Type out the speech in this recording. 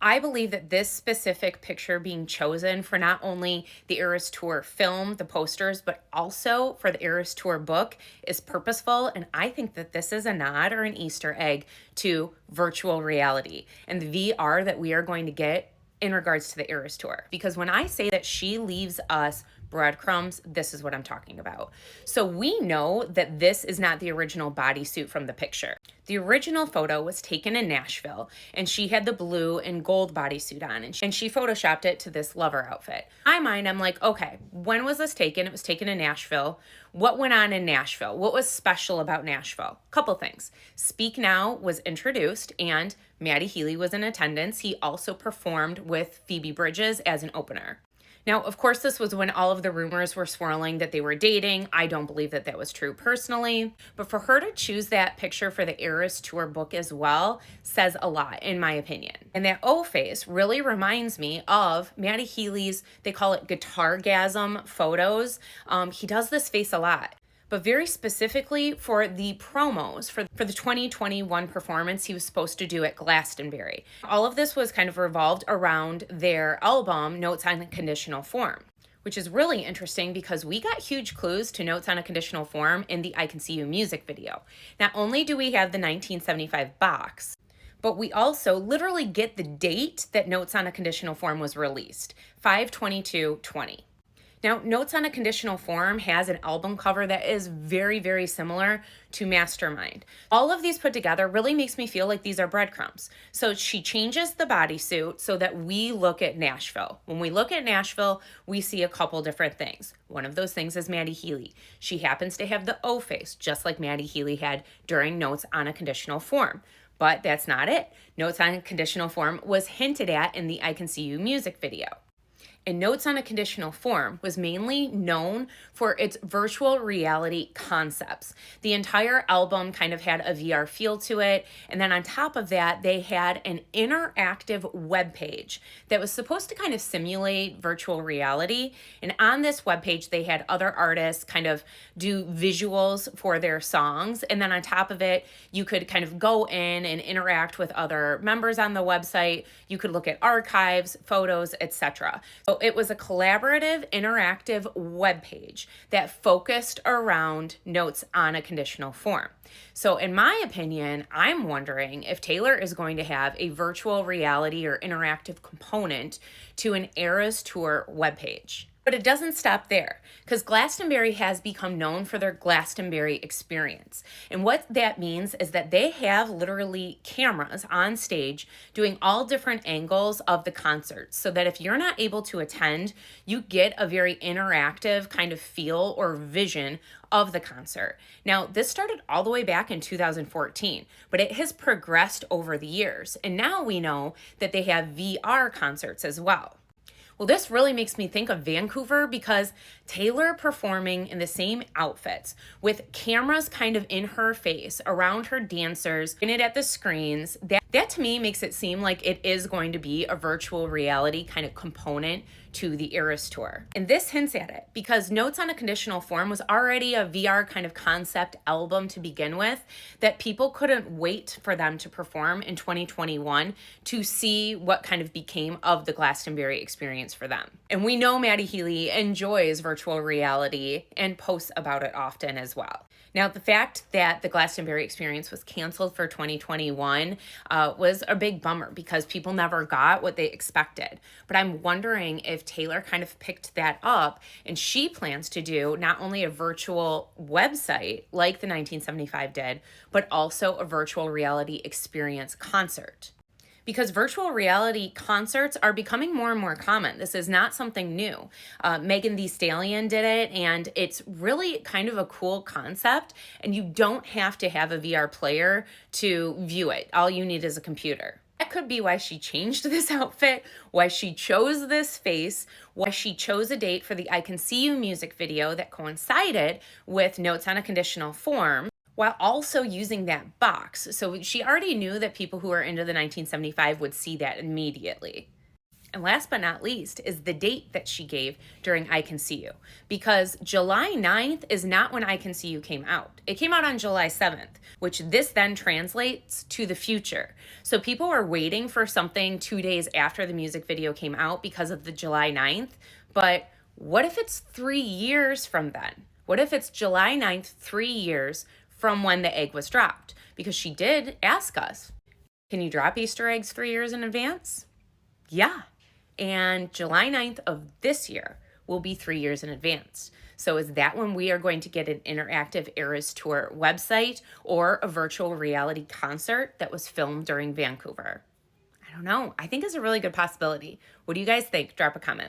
I believe that this specific picture being chosen for not only the Eras Tour film, the posters, but also for the Eras Tour book is purposeful. And I think that this is a nod or an Easter egg to virtual reality and the VR that we are going to get in regards to the Eras Tour. Because when I say that she leaves us breadcrumbs, this is what I'm talking about. So we know that this is not the original bodysuit from the picture. The original photo was taken in Nashville, and she had the blue and gold bodysuit on, and she photoshopped it to this lover outfit. In my mind, I'm like, okay, when was this taken? It was taken in Nashville. What went on in Nashville? What was special about Nashville? Couple things. Speak Now was introduced, and Matty Healy was in attendance. He also performed with Phoebe Bridgers as an opener. Now, of course, this was when all of the rumors were swirling that they were dating. I don't believe that that was true personally, but for her to choose that picture for the Eras Tour book as well says a lot, in my opinion. And that O face really reminds me of Matty Healy's, they call it guitar-gasm photos. He does this face a lot. But very specifically for the promos for the 2021 performance he was supposed to do at Glastonbury. All of this was kind of revolved around their album, Notes on a Conditional Form, which is really interesting because we got huge clues to Notes on a Conditional Form in the I Can See You music video. Not only do we have the 1975 box, but we also literally get the date that Notes on a Conditional Form was released, 5/22/20. Now, Notes on a Conditional Form has an album cover that is very, very similar to Mastermind. All of these put together really makes me feel like these are breadcrumbs. So she changes the bodysuit so that we look at Nashville. When we look at Nashville, we see a couple different things. One of those things is Matty Healy. She happens to have the O face, just like Matty Healy had during Notes on a Conditional Form. But that's not it. Notes on a Conditional Form was hinted at in the I Can See You music video. And Notes on a Conditional Form was mainly known for its virtual reality concepts. The entire album kind of had a VR feel to it. And then on top of that, they had an interactive web page that was supposed to kind of simulate virtual reality. And on this web page, they had other artists kind of do visuals for their songs. And then on top of it, you could kind of go in and interact with other members on the website. You could look at archives, photos, etc. So it was a collaborative, interactive web page that focused around Notes on a Conditional Form. So in my opinion, I'm wondering if Taylor is going to have a virtual reality or interactive component to an Eras Tour webpage. But it doesn't stop there, because Glastonbury has become known for their Glastonbury experience. And what that means is that they have literally cameras on stage doing all different angles of the concert, so that if you're not able to attend, you get a very interactive kind of feel or vision of the concert. Now, this started all the way back in 2014, but it has progressed over the years. And now we know that they have VR concerts as well. Well, this really makes me think of Vancouver, because Taylor performing in the same outfits with cameras kind of in her face, around her dancers, in it at the screens, that to me makes it seem like it is going to be a virtual reality kind of component to the Eras Tour. And this hints at it, because Notes on a Conditional Form was already a VR kind of concept album to begin with, that people couldn't wait for them to perform in 2021 to see what kind of became of the Glastonbury experience for them. And we know Matty Healy enjoys virtual reality and posts about it often as well. Now, the fact that the Glastonbury experience was canceled for 2021 was a big bummer, because people never got what they expected. But I'm wondering if Taylor kind of picked that up, and she plans to do not only a virtual website like the 1975 did, but also a virtual reality experience concert. Because virtual reality concerts are becoming more and more common. This is not something new. Megan Thee Stallion did it, and it's really kind of a cool concept, and you don't have to have a VR player to view it. All you need is a computer. That could be why she changed this outfit, why she chose this face, why she chose a date for the I Can See You music video that coincided with Notes on a Conditional Form, while also using that box. So she already knew that people who are into the 1975 would see that immediately. And last but not least is the date that she gave during I Can See You. Because July 9th is not when I Can See You came out. It came out on July 7th, which this then translates to the future. So people were waiting for something 2 days after the music video came out because of the July 9th. But what if it's 3 years from then? What if it's July 9th, 3 years from when the egg was dropped? Because she did ask us, can you drop Easter eggs 3 years in advance? Yeah. And July 9th of this year will be 3 years in advance. So is that when we are going to get an interactive Eras Tour website or a virtual reality concert that was filmed during Vancouver? I don't know. I think it's a really good possibility. What do you guys think? Drop a comment.